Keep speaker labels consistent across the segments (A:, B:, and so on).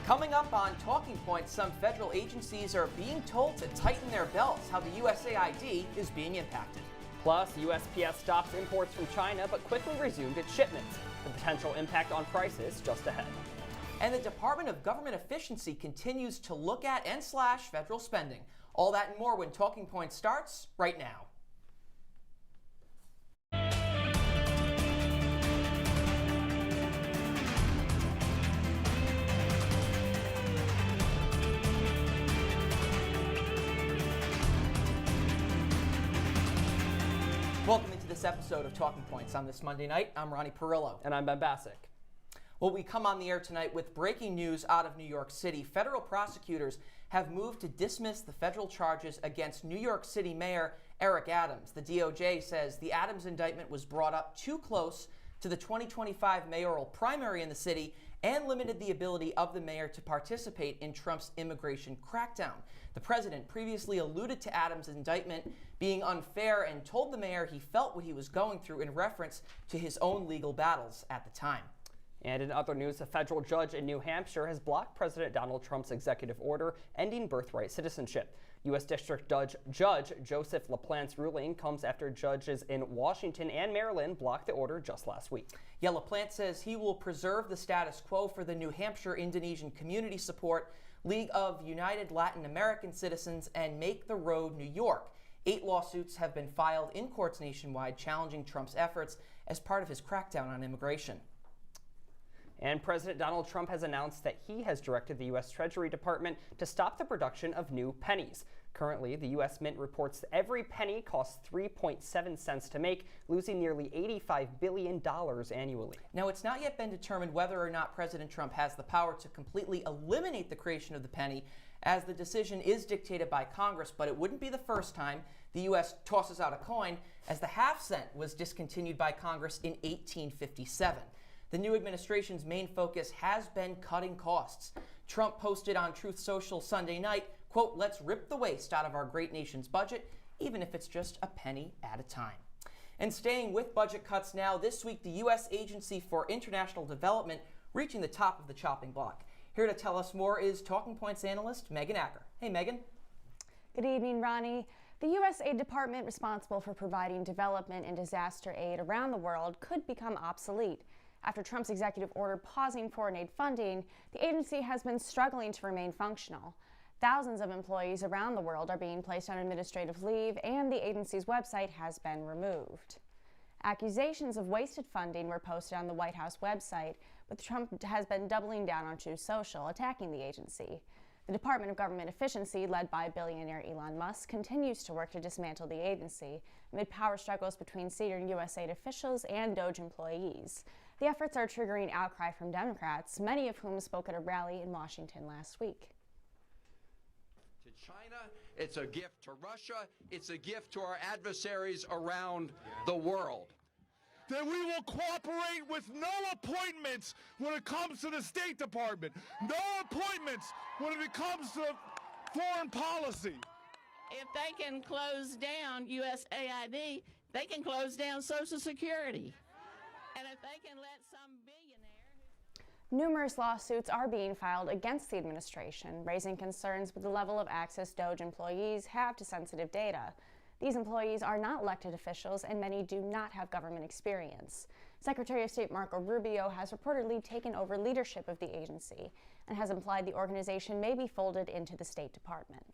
A: Coming up on Talking Points, some federal agencies are being told to tighten their belts, how the USAID is being impacted.
B: Plus, USPS stops imports from China but quickly resumed its shipments. The potential impact on prices just ahead.
A: And the Department of Government Efficiency continues to look at and slash federal spending. All that and more when Talking Points starts right now. Welcome into this episode of Talking Points on this Monday night. I'm Ronnie Parillo.
B: And I'm Bascuk.
A: Well, we come on the air tonight with breaking news out of New York City. Federal prosecutors have moved to dismiss the federal charges against New York City Mayor Eric Adams. The DOJ says the Adams indictment was brought up too close to the 2025 mayoral primary in the city and limited the ability of the mayor to participate in Trump's immigration crackdown. The president previously alluded to Adams' indictment being unfair and told the mayor he felt what he was going through in reference to his own legal battles at the time.
B: And in other news, a federal judge in New Hampshire has blocked President Donald Trump's executive order ending birthright citizenship. U.S. District Judge Joseph LaPlante's ruling comes after judges in Washington and Maryland blocked the order just last week.
A: Yeah, LaPlante says he will preserve the status quo for the New Hampshire Indonesian Community Support League of United Latin American Citizens and Make the Road New York. 8 lawsuits have been filed in courts nationwide challenging Trump's efforts as part of his crackdown on immigration.
B: And President Donald Trump has announced that he has directed the U.S. Treasury Department to stop the production of new pennies. Currently, the U.S. Mint reports that every penny costs 3.7 cents to make, losing nearly $85 billion annually.
A: Now, it's not yet been determined whether or not President Trump has the power to completely eliminate the creation of the penny, as the decision is dictated by Congress, but it wouldn't be the first time the U.S. tosses out a coin, as the half cent was discontinued by Congress in 1857. The new administration's main focus has been cutting costs. Trump posted on Truth Social Sunday night, quote, "Let's rip the waste out of our great nation's budget, even if it's just a penny at a time." And staying with budget cuts now, this week the U.S. Agency for International Development reaching the top of the chopping block. Here to tell us more is Talking Points analyst Megan Acker. Hey, Megan.
C: Good evening, Ronnie. The U.S. Aid Department responsible for providing development and disaster aid around the world could become obsolete. After Trump's executive order pausing foreign aid funding, the agency has been struggling to remain functional. Thousands of employees around the world are being placed on administrative leave, and the agency's website has been removed. Accusations of wasted funding were posted on the White House website, but Trump has been doubling down on Truth Social, attacking the agency. The Department of Government Efficiency, led by billionaire Elon Musk, continues to work to dismantle the agency amid power struggles between senior USAID officials and DOJ employees. The efforts are triggering outcry from Democrats, many of whom spoke at a rally in Washington last week.
D: To China, it's a gift to Russia, it's a gift to our adversaries around the world.
E: That we will cooperate with no appointments when it comes to the State Department, no appointments when it comes to foreign policy.
F: If they can close down USAID, they can close down Social Security. And if they can let some billionaire...
C: Numerous lawsuits are being filed against the administration, raising concerns with the level of access DOJ employees have to sensitive data. These employees are not elected officials, and many do not have government experience. Secretary of State Marco Rubio has reportedly taken over leadership of the agency and has implied the organization may be folded into the State Department.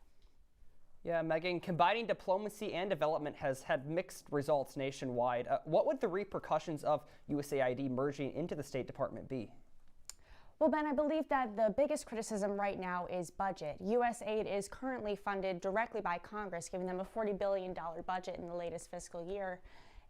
B: Yeah, Megan, combining diplomacy and development has had mixed results nationwide. What would the repercussions of USAID merging into the State Department be?
C: Well, Ben, I believe that the biggest criticism right now is budget. USAID is currently funded directly by Congress, giving them a $40 billion budget in the latest fiscal year.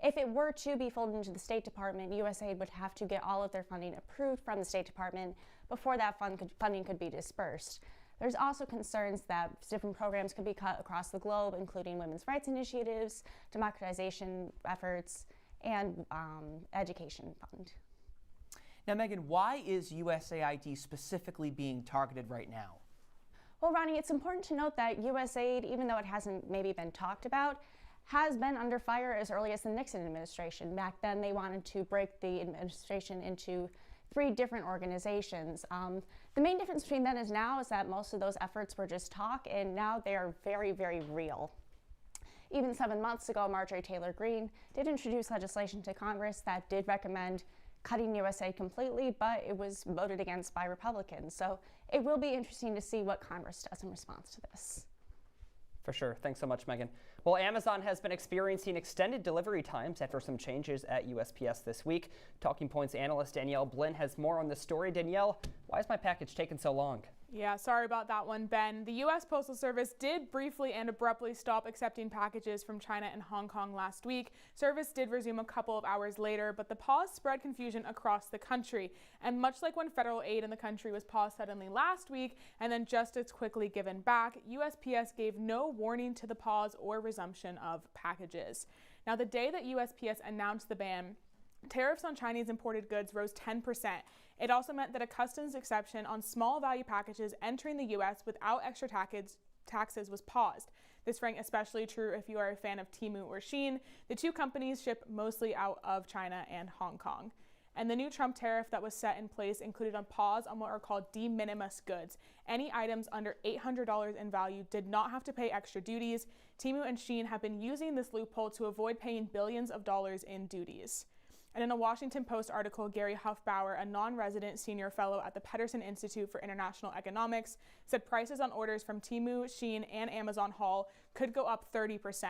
C: If it were to be folded into the State Department, USAID would have to get all of their funding approved from the State Department before that funding could be dispersed. There's also concerns that different programs could be cut across the globe, including women's rights initiatives, democratization efforts, and education fund.
A: Now, Megan, why is USAID specifically being targeted right now?
C: Well, Ronnie, it's important to note that USAID, even though it hasn't maybe been talked about, has been under fire as early as the Nixon administration. Back then, they wanted to break the administration into 3 different organizations. The main difference between then and now is that most of those efforts were just talk, and now they are very, very real. Even 7 months ago, Marjorie Taylor Greene did introduce legislation to Congress that did recommend cutting USAID completely, but it was voted against by Republicans. So it will be interesting to see what Congress does in response to this.
B: For sure. Thanks so much, Megan. Well, Amazon has been experiencing extended delivery times after some changes at USPS this week. Talking Points analyst Danielle Blynn has more on this story. Danielle, why is my package taking so long?
G: Yeah, sorry about that one, Ben. The U.S. Postal Service did briefly and abruptly stop accepting packages from China and Hong Kong last week. Service did resume a couple of hours later, but the pause spread confusion across the country. And much like when federal aid in the country was paused suddenly last week and then just as quickly given back, USPS gave no warning to the pause or resumption of packages. Now, the day that USPS announced the ban, tariffs on Chinese imported goods rose 10%. It also meant that a customs exception on small value packages entering the U.S. without extra taxes was paused. This rang especially true if you are a fan of Temu or Shein. The two companies ship mostly out of China and Hong Kong. And the new Trump tariff that was set in place included a pause on what are called de minimis goods. Any items under $800 in value did not have to pay extra duties. Temu and Shein have been using this loophole to avoid paying billions of dollars in duties. And in a Washington Post article, Gary Huffbauer, a non-resident senior fellow at the Peterson Institute for International Economics, said prices on orders from Temu, Shein, and Amazon Haul could go up 30%.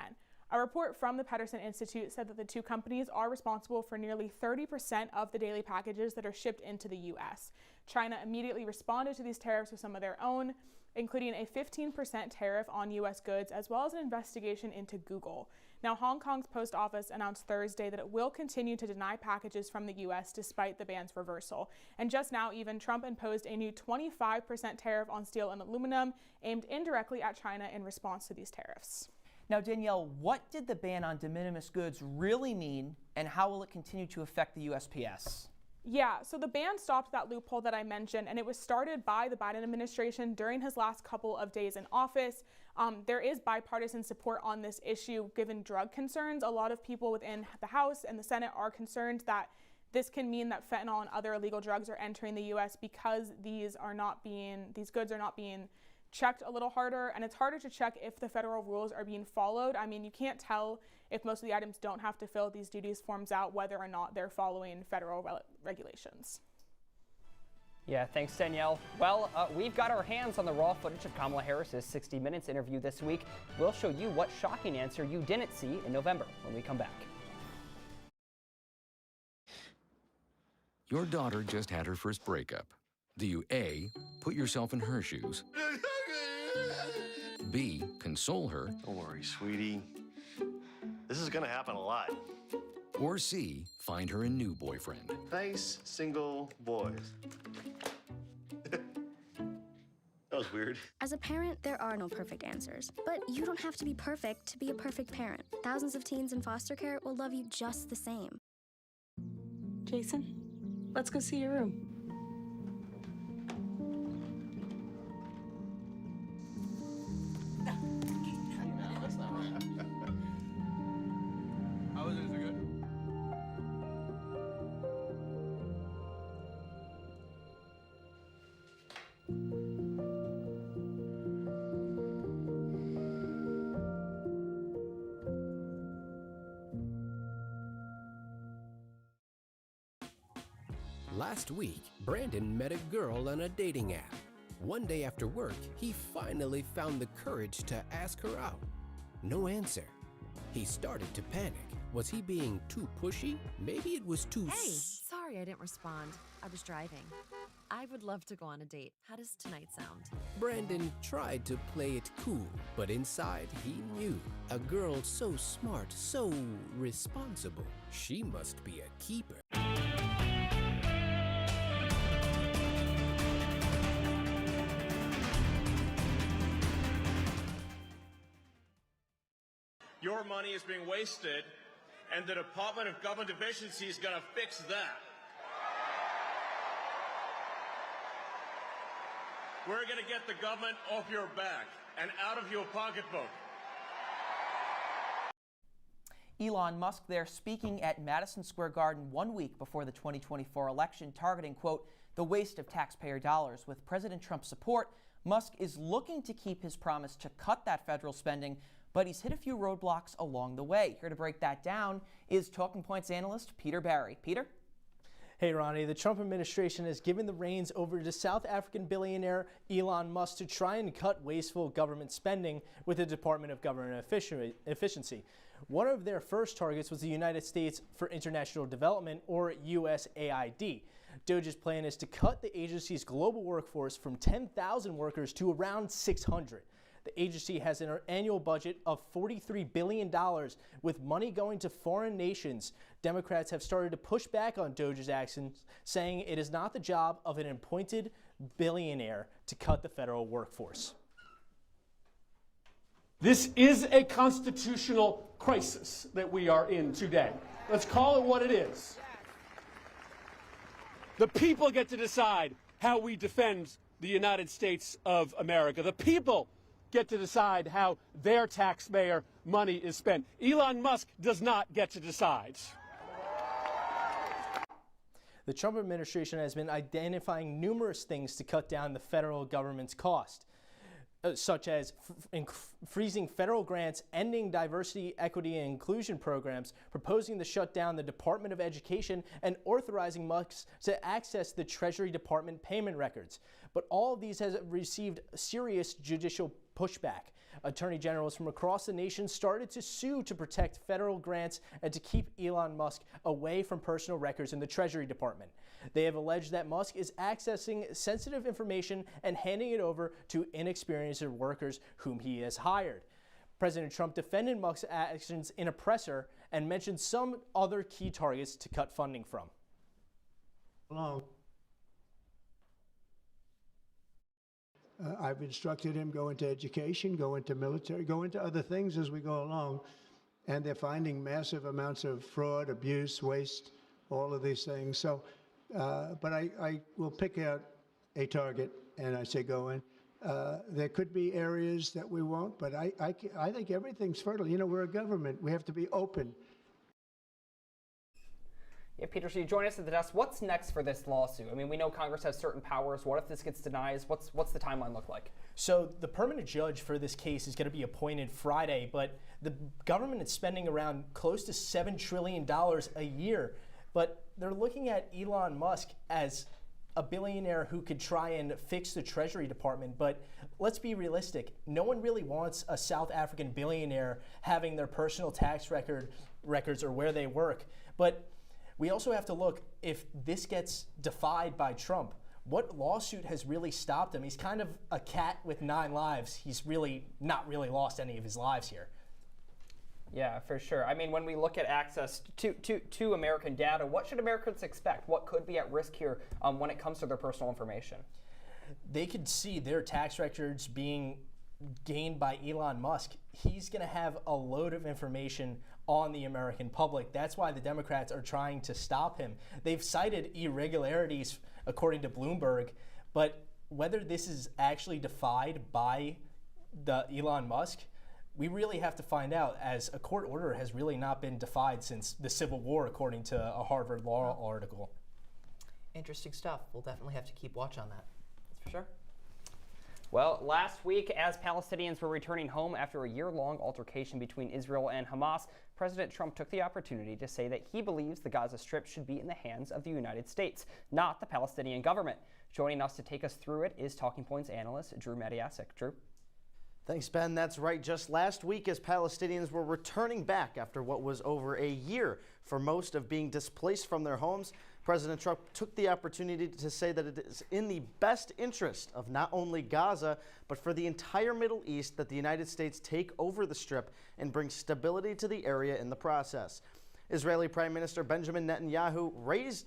G: A report from the Peterson Institute said that the two companies are responsible for nearly 30% of the daily packages that are shipped into the U.S. China immediately responded to these tariffs with some of their own, including a 15% tariff on U.S. goods, as well as an investigation into Google. Now, Hong Kong's post office announced Thursday that it will continue to deny packages from the U.S. despite the ban's reversal. And just now, even Trump imposed a new 25% tariff on steel and aluminum aimed indirectly at China in response to these tariffs.
A: Now, Danielle, what did the ban on de minimis goods really mean, and how will it continue to affect the USPS?
G: Yeah, so the ban stopped that loophole that I mentioned, and it was started by the Biden administration during his last couple of days in office. There is bipartisan support on this issue given drug concerns. A lot of people within the House and the Senate are concerned that this can mean that fentanyl and other illegal drugs are entering the U.S. because these goods are not being checked a little harder, and it's harder to check if the federal rules are being followed. I mean, you can't tell if most of the items don't have to fill these duties forms out whether or not they're following federal regulations.
B: Yeah, thanks, Danielle. Well, we've got our hands on the raw footage of Kamala Harris's 60 Minutes interview this week. We'll show you what shocking answer you didn't see in November when we come back.
H: Your daughter just had her first breakup. Do you A, put yourself in her shoes? B, console her?
I: Don't worry, sweetie. This is gonna happen a lot.
H: Or C, find her a new boyfriend?
I: Nice, single boys. That was weird.
J: As a parent, there are no perfect answers. But you don't have to be perfect to be a perfect parent. Thousands of teens in foster care will love you just the same.
K: Jason, let's go see your room.
L: Last week, Brandon met a girl on a dating app. One day after work, he finally found the courage to ask her out. No answer. He started to panic. Was he being too pushy? Maybe it was too...
M: Hey, sorry I didn't respond. I was driving. I would love to go on a date. How does tonight sound?
L: Brandon tried to play it cool, but inside he knew. A girl so smart, so responsible. She must be a keeper.
N: Your money is being wasted, and the Department of Government Efficiency is going to fix that. We're going to get the government off your back and out of your pocketbook.
A: Elon Musk there speaking at Madison Square Garden 1 week before the 2024 election, targeting, quote, the waste of taxpayer dollars. With President Trump's support, Musk is looking to keep his promise to cut that federal spending, but he's hit a few roadblocks along the way. Here to break that down is Talking Points analyst Peter Barry. Peter?
O: Hey, Ronnie. The Trump administration has given the reins over to South African billionaire Elon Musk to try and cut wasteful government spending with the Department of Government Efficiency. One of their first targets was the United States for International Development, or USAID. DOGE's plan is to cut the agency's global workforce from 10,000 workers to around 600. The agency has an annual budget of $43 billion, with money going to foreign nations. Democrats have started to push back on DOGE's actions, saying it is not the job of an appointed billionaire to cut the federal workforce.
P: This is a constitutional crisis that we are in today. Let's call it what it is. The people get to decide how we defend the United States of America. The people get to decide how their taxpayer money is spent. Elon Musk does not get to decide.
O: The Trump administration has been identifying numerous things to cut down the federal government's cost, such as freezing federal grants, ending diversity, equity, and inclusion programs, proposing to shut down the Department of Education, and authorizing Musk to access the Treasury Department payment records. But all of these has received serious judicial pushback. Attorney generals from across the nation started to sue to protect federal grants and to keep Elon Musk away from personal records in the Treasury Department. They have alleged that Musk is accessing sensitive information and handing it over to inexperienced workers whom he has hired. President Trump defended Musk's actions in a presser and mentioned some other key targets to cut funding from.
Q: I've instructed him go into education, go into military, go into other things as we go along. And they're finding massive amounts of fraud, abuse, waste, all of these things. So, but I will pick out a target and I say go in. There could be areas that we won't, but I think everything's fertile. You know, we're a government. We have to be open.
B: Yeah, Peter, so you join us at the desk. What's next for this lawsuit? I mean, we know Congress has certain powers. What if this gets denied? What's the timeline look like?
O: So the permanent judge for this case is going to be appointed Friday, but the government is spending around close to $7 trillion a year. But they're looking at Elon Musk as a billionaire who could try and fix the Treasury Department. But let's be realistic. No one really wants a South African billionaire having their personal tax records or where they work. But we also have to look, if this gets defied by Trump, what lawsuit has really stopped him? He's kind of a cat with 9 lives. He's really not really lost any of his lives here.
B: Yeah, for sure. I mean, when we look at access to American data, what should Americans expect? What could be at risk here when it comes to their personal information?
O: They could see their tax records being gained by Elon Musk. He's going to have a load of information on the American public. That's why the Democrats are trying to stop him. They've cited irregularities, according to Bloomberg, but whether this is actually defied by the Elon Musk, we really have to find out, as a court order has really not been defied since the Civil War, according to a Harvard Law article.
A: Interesting stuff. We'll definitely have to keep watch on that. That's for sure.
B: Well, last week, as Palestinians were returning home after a year-long altercation between Israel and Hamas, President Trump took the opportunity to say that he believes the Gaza Strip should be in the hands of the United States, not the Palestinian government. Joining us to take us through it is Talking Points analyst Drew Matyasik. Drew?
R: Thanks, Ben. That's right. Just last week, as Palestinians were returning back after what was over a year for most of being displaced from their homes, President Trump took the opportunity to say that it is in the best interest of not only Gaza, but for the entire Middle East that the United States take over the Strip and bring stability to the area in the process. Israeli Prime Minister Benjamin Netanyahu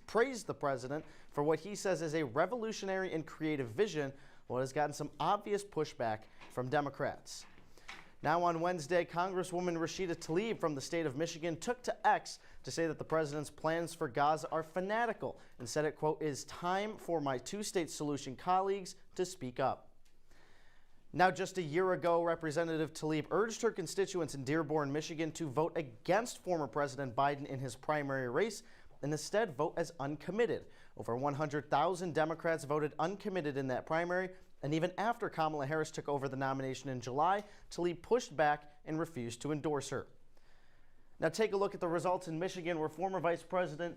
R: praised the president for what he says is a revolutionary and creative vision, what has gotten some obvious pushback from Democrats. Now on Wednesday, Congresswoman Rashida Tlaib from the state of Michigan took to X to say that the president's plans for Gaza are fanatical and said it, quote, is time for my two-state solution colleagues to speak up. Now, just a year ago, Representative Tlaib urged her constituents in Dearborn, Michigan to vote against former President Biden in his primary race and instead vote as uncommitted. Over 100,000 Democrats voted uncommitted in that primary, and even after Kamala Harris took over the nomination in July, Tlaib pushed back and refused to endorse her. Now take a look at the results in Michigan, where former Vice President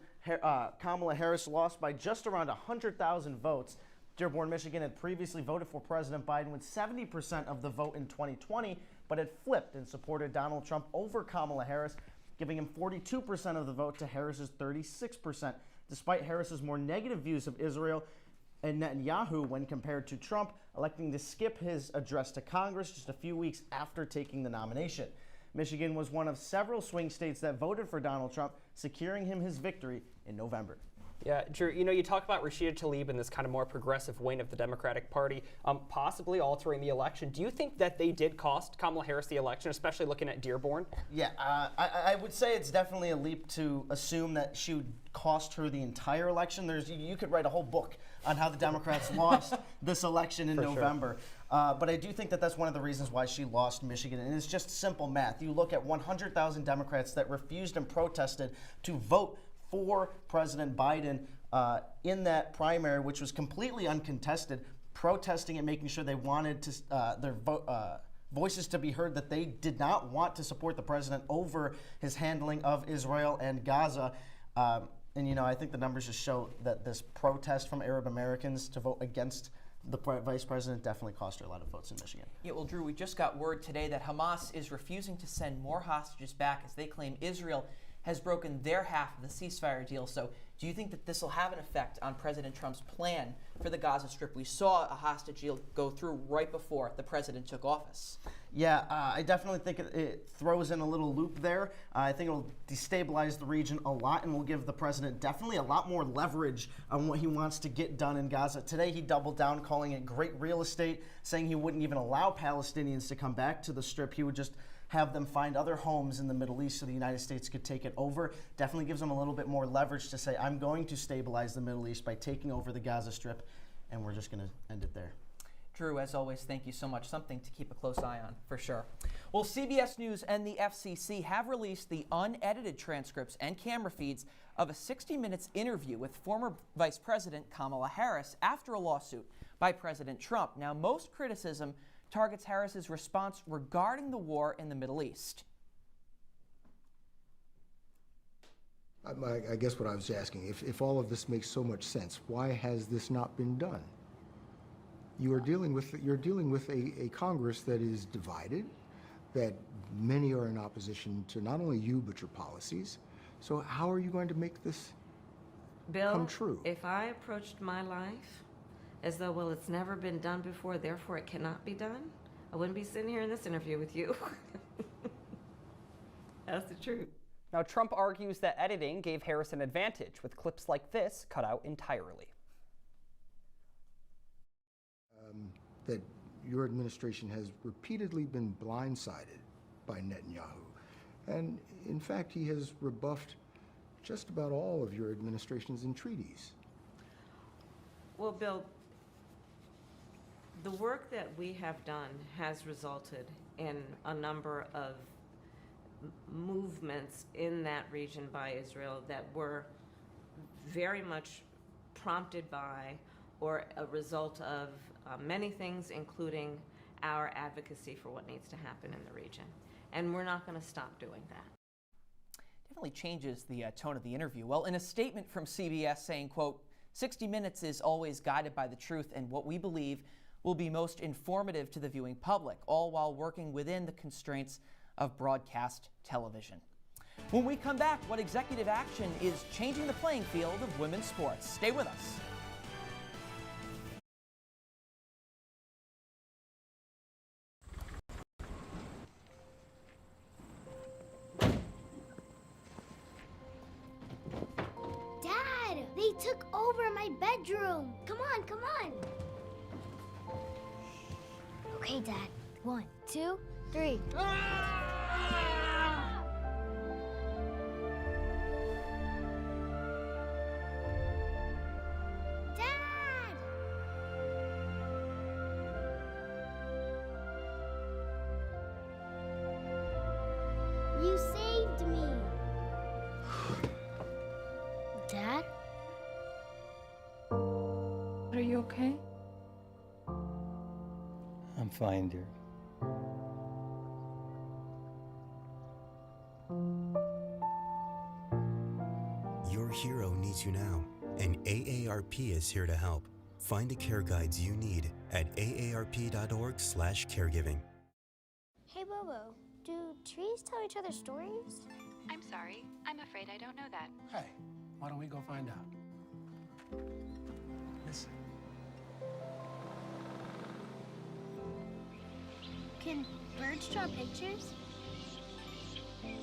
R: Kamala Harris lost by just around 100,000 votes. Dearborn, Michigan had previously voted for President Biden with 70% of the vote in 2020, but had flipped and supported Donald Trump over Kamala Harris, giving him 42% of the vote to Harris's 36%. Despite Harris's more negative views of Israel and Netanyahu when compared to Trump, electing to skip his address to Congress just a few weeks after taking the nomination. Michigan was one of several swing states that voted for Donald Trump, securing him his victory in November.
B: Yeah, Drew, you talk about Rashida Tlaib and this kind of more progressive wing of the Democratic Party possibly altering the election. Do you think that they did cost Kamala Harris the election, especially looking at Dearborn?
R: Yeah, I would say it's definitely a leap to assume that she would cost her the entire election. You could write a whole book on how the Democrats lost this election in November. Sure. But I do think that that's one of the reasons why she lost Michigan. And it's just simple math. You look at 100,000 Democrats that refused and protested to vote for President Biden in that primary, which was completely uncontested, protesting and making sure they wanted to, their voices to be heard, that they did not want to support the president over his handling of Israel and Gaza. And, I think the numbers just show that this protest from Arab Americans to vote against the vice president definitely cost her a lot of votes in Michigan.
A: Yeah, well, Drew, we just got word today that Hamas is refusing to send more hostages back as they claim Israel has broken their half of the ceasefire deal. So do you think that this will have an effect on President Trump's plan for the Gaza Strip? We saw a hostage deal go through right before the president took office.
R: Yeah, I definitely think it throws in a little loop there. I think it will destabilize the region a lot and will give the president definitely a lot more leverage on what he wants to get done in Gaza. Today he doubled down, calling it great real estate, saying he wouldn't even allow Palestinians to come back to the Strip. He would just have them find other homes in the Middle East so the United States could take it over. Definitely gives them a little bit more leverage to say, I'm going to stabilize the Middle East by taking over the Gaza Strip, and we're just going to end it there.
A: Drew, as always, thank you so much. Something to keep a close eye on, for sure. Well, CBS News and the FCC have released the unedited transcripts and camera feeds of a 60 Minutes interview with former Vice President Kamala Harris after a lawsuit by President Trump. Now, most criticism targets Harris's response regarding the war in the Middle East.
S: I guess what I was asking, if all of this makes so much sense, why has this not been done? You're dealing with a Congress that is divided, that many are in opposition to not only you but your policies. So how are you going to make this come true?
T: Bill, if I approached my life as though, well, it's never been done before, therefore it cannot be done, I wouldn't be sitting here in this interview with you. That's the truth.
B: Now, Trump argues that editing gave Harris an advantage, with clips like this cut out entirely.
S: That your administration has repeatedly been blindsided by Netanyahu. And in fact, he has rebuffed just about all of your administration's entreaties.
T: Well, Bill, the work that we have done has resulted in a number of movements in that region by Israel that were very much prompted by or a result of many things, including our advocacy for what needs to happen in the region. And we're not going to stop doing that.
A: Definitely changes the tone of the interview. Well, in a statement from CBS saying, quote, 60 Minutes is always guided by the truth and what we believe will be most informative to the viewing public, all while working within the constraints of broadcast television. When we come back, what executive action is changing the playing field of women's sports? Stay with us.
U: Dad, they took over my bedroom. Come on, come on. Okay, Dad. 1, 2, 3. Dad!
K: okay?
D: I'm fine, dear.
V: Your hero needs you now, and AARP is here to help. Find the care guides you need at aarp.org/caregiving.
U: Hey, Bobo, do trees tell each other stories?
W: I'm sorry. I'm afraid I don't know that.
X: Hey, why don't we go find out? Listen.
U: Can birds draw pictures?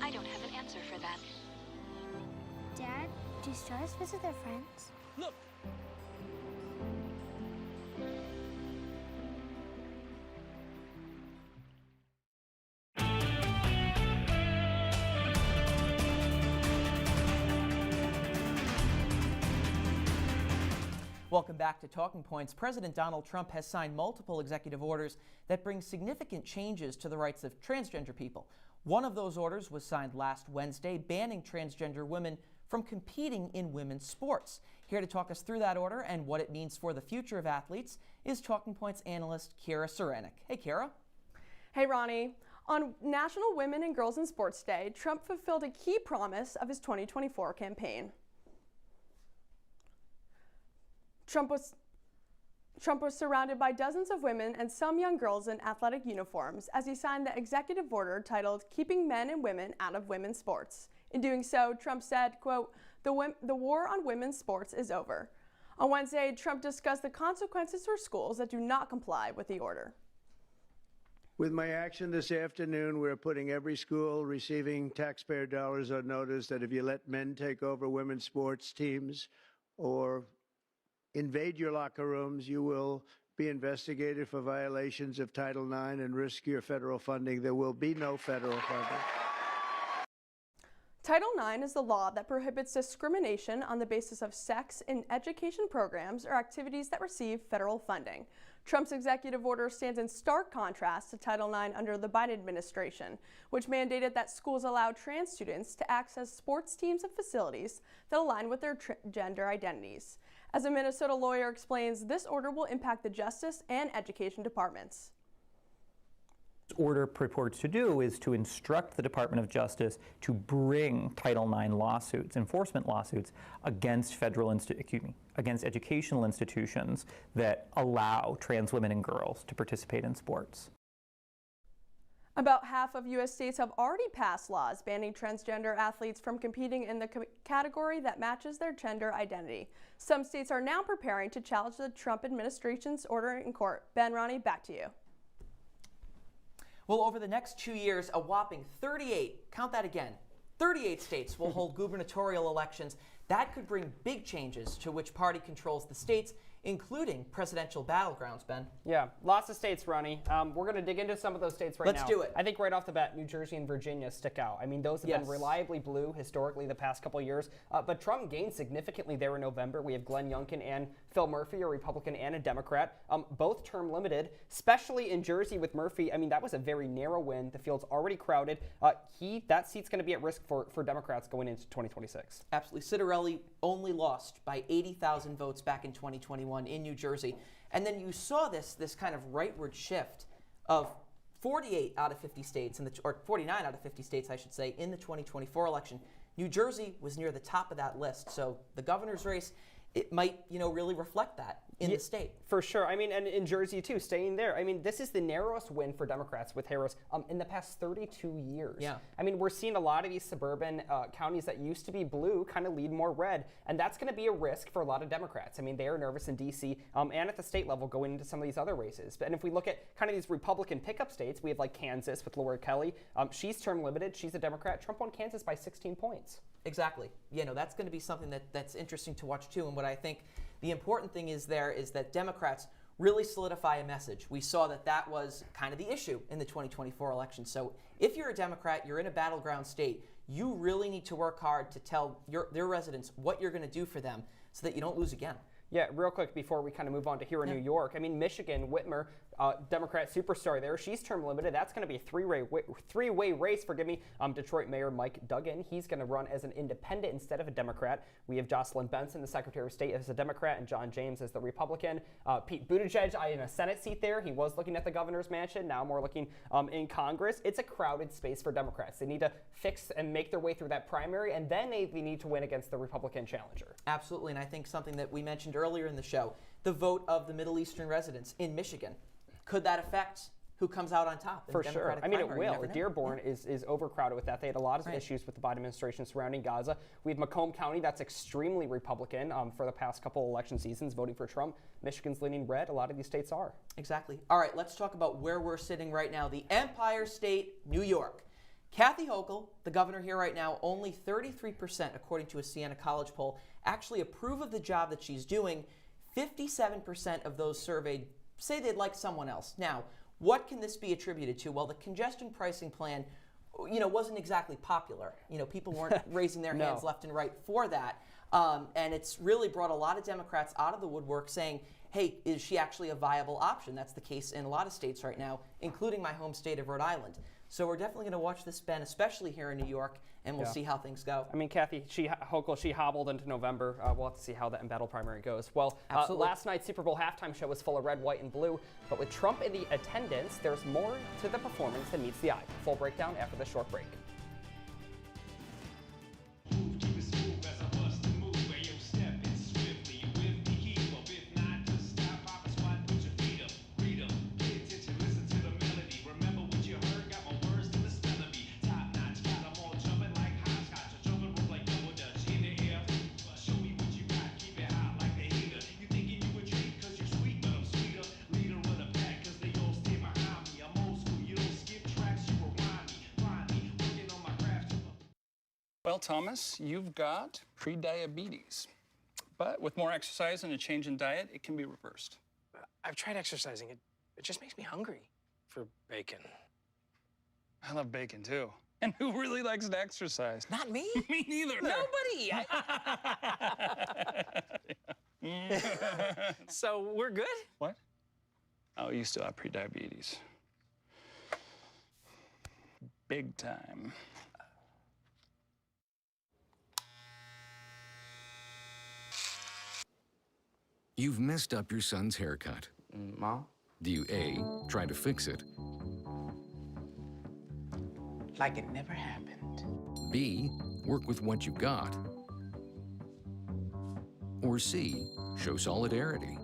W: I don't have an answer for that.
U: Dad, do stars visit their friends?
X: Look!
A: Welcome back to Talking Points. President Donald Trump has signed multiple executive orders that bring significant changes to the rights of transgender people. One of those orders was signed last Wednesday, banning transgender women from competing in women's sports. Here to talk us through that order and what it means for the future of athletes is Talking Points analyst Kyra Ceryanek. Hey, Kyra.
Y: Hey, Ronnie. On National Women and Girls in Sports Day, Trump fulfilled a key promise of his 2024 campaign. Trump was surrounded by dozens of women and some young girls in athletic uniforms as he signed the executive order titled Keeping Men and Women Out of Women's Sports. In doing so, Trump said, quote, the war on women's sports is over. On Wednesday, Trump discussed the consequences for schools that do not comply with the order.
Q: With my action this afternoon, we're putting every school receiving taxpayer dollars on notice that if you let men take over women's sports teams or invade your locker rooms, you will be investigated for violations of Title IX and risk your federal funding. There will be no federal funding.
Y: Title IX is the law that prohibits discrimination on the basis of sex in education programs or activities that receive federal funding. Trump's executive order stands in stark contrast to Title IX under the Biden administration, which mandated that schools allow trans students to access sports teams and facilities that align with their gender identities. As a Minnesota lawyer explains, this order will impact the Justice and Education departments.
Z: This order purports to do is to instruct the Department of Justice to bring Title IX lawsuits, enforcement lawsuits, against against educational institutions that allow trans women and girls to participate in sports.
Y: About half of U.S. states have already passed laws banning transgender athletes from competing in the category that matches their gender identity. Some states are now preparing to challenge the Trump administration's order in court. Ben, Ronnie, back to you.
A: Well, over the next 2 years, a whopping 38, count that again, 38 states will hold gubernatorial elections. That could bring big changes to which party controls the states, including presidential battlegrounds, Ben.
B: Yeah, lots of states, Ronnie. We're going to dig into some of those states right now.
A: Let's do it.
B: I think right off the bat, New Jersey and Virginia stick out. I mean, those have been reliably blue historically the past couple years. But Trump gained significantly there in November. We have Glenn Youngkin and Phil Murphy, a Republican and a Democrat, both term limited, especially in Jersey with Murphy. I mean, that was a very narrow win. The field's already crowded. That seat's going to be at risk for Democrats going into 2026.
A: Absolutely. Citrus only lost by 80,000 votes back in 2021 in New Jersey. And then you saw this kind of rightward shift of 48 out of 50 states, or 49 out of 50 states, I should say, in the 2024 election. New Jersey was near the top of that list. So the governor's race, it might, really reflect that in the state.
B: For sure. I mean, and in Jersey, too, staying there. I mean, this is the narrowest win for Democrats with Harris in the past 32 years.
A: Yeah.
B: I mean, we're seeing a lot of these suburban counties that used to be blue kind of lead more red, and that's going to be a risk for a lot of Democrats. I mean, they are nervous in D.C. And at the state level going into some of these other races. And if we look at kind of these Republican pickup states, we have like Kansas with Laura Kelly. She's term limited. She's a Democrat. Trump won Kansas by 16 points.
A: Exactly. That's going to be something that's interesting to watch, too. And what I think the important thing is that Democrats really solidify a message. We saw that was kind of the issue in the 2024 election. So if you're a Democrat, you're in a battleground state, you really need to work hard to tell their residents what you're going to do for them so that you don't lose again.
B: Yeah, real quick before we kind of move on to here in New York. I mean, Michigan, Whitmer, Democrat superstar there. She's term limited. That's going to be a three-way race. Detroit Mayor Mike Duggan. He's going to run as an independent instead of a Democrat. We have Jocelyn Benson, the Secretary of State, as a Democrat, and John James as the Republican. Pete Buttigieg in a Senate seat there. He was looking at the governor's mansion. Now more looking in Congress. It's a crowded space for Democrats. They need to fix and make their way through that primary, and then they need to win against the Republican challenger.
A: Absolutely, and I think something that we mentioned earlier in the show, the vote of the Middle Eastern residents in Michigan. Could that affect who comes out on top?
B: For sure. I mean, it will. Dearborn is overcrowded with that. They had a lot of issues with the Biden administration surrounding Gaza. We have Macomb County that's extremely Republican for the past couple election seasons, voting for Trump. Michigan's leaning red. A lot of these states are.
A: Exactly. All right, let's talk about where we're sitting right now. The Empire State, New York. Kathy Hochul, the governor here right now, only 33%, according to a Siena College poll, actually approve of the job that she's doing. 57% of those surveyed say they'd like someone else. Now, what can this be attributed to? Well, the congestion pricing plan, wasn't exactly popular. People weren't raising their hands left and right for that. And it's really brought a lot of Democrats out of the woodwork saying, hey, is she actually a viable option? That's the case in a lot of states right now, including my home state of Rhode Island. So we're definitely going to watch this, Ben, especially here in New York, and we'll see how things go.
B: I mean, Kathy, Hochul, she hobbled into November. We'll have to see how that embattled primary goes. Well, last night's Super Bowl halftime show was full of red, white, and blue. But with Trump in the attendance, there's more to the performance than meets the eye. Full breakdown after this short break.
C: Well, Thomas, you've got pre-diabetes. But with more exercise and a change in diet, it can be reversed.
X: I've tried exercising. It just makes me hungry for bacon.
C: I love bacon, too. And who really likes to exercise?
X: Not me.
C: Me neither.
X: Nobody. So we're good?
C: What? Oh, you still have pre-diabetes. Big time.
D: You've messed up your son's haircut.
E: Mom?
D: Do you A, try to fix it?
X: Like it never happened.
D: B, work with what you got? Or C, show solidarity?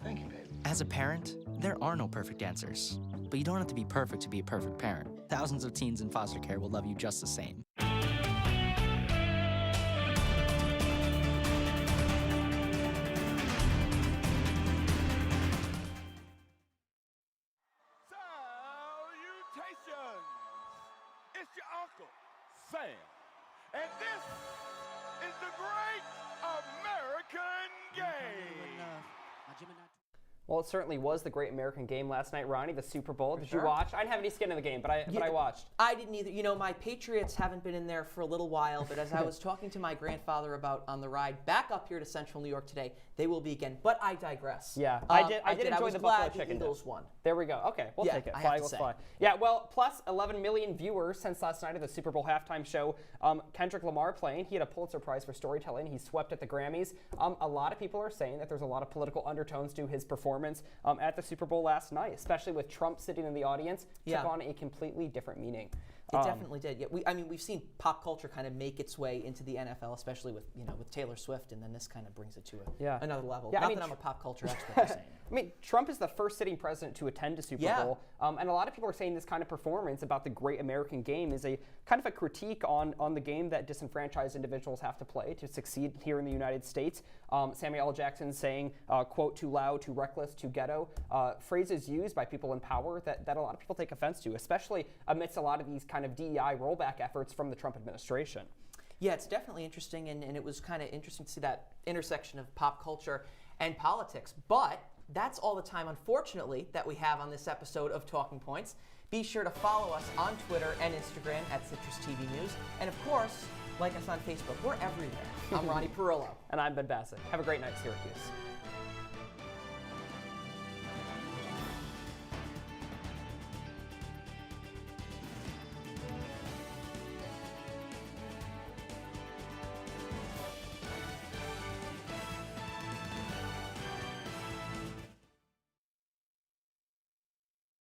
E: Thank you, baby.
F: As a parent, there are no perfect answers. But you don't have to be perfect to be a perfect parent. Thousands of teens in foster care will love you just the same.
G: It's your Uncle Sam, and this is the Great American Game.
B: Well, it certainly was the Great American Game last night, Ronnie, the Super Bowl. Did you watch? I didn't have any skin in the game, but I watched.
A: I didn't either. My Patriots haven't been in there for a little while, but as I was talking to my grandfather about on the ride back up here to Central New York today, they will be again. But I digress.
B: Yeah, I did enjoy the Buffalo
A: chicken
B: Eagles
A: won.
B: There we go. Okay, we'll take it.
A: I
B: Fly,
A: have to
B: Eagles,
A: say.
B: fly. Yeah, well, plus 11 million viewers since last night at the Super Bowl halftime show. Kendrick Lamar playing. He had a Pulitzer Prize for storytelling. He swept at the Grammys. A lot of people are saying that there's a lot of political undertones to his performance at the Super Bowl last night, especially with Trump sitting in the audience. Took on a completely different meaning.
A: It definitely did. Yeah, we've seen pop culture kind of make its way into the NFL, especially with with Taylor Swift, and then this kind of brings it to another level.
B: Yeah,
A: Not that I'm a pop culture expert. Per se.
B: I mean, Trump is the first sitting president to attend a Super Bowl, and a lot of people are saying this kind of performance about the Great American Game is a kind of a critique on the game that disenfranchised individuals have to play to succeed here in the United States. Samuel L. Jackson saying, quote, too loud, too reckless, too ghetto, phrases used by people in power that a lot of people take offense to, especially amidst a lot of these kind of DEI rollback efforts from the Trump administration.
A: Yeah, it's definitely interesting, and it was kind of interesting to see that intersection of pop culture and politics. But that's all the time, unfortunately, that we have on this episode of Talking Points. Be sure to follow us on Twitter and Instagram at CitrusTV News. And of course, Like us on Facebook. We're everywhere. I'm Ronnie Parillo.
B: And I'm Ben Bascuk. Have a great night, Syracuse.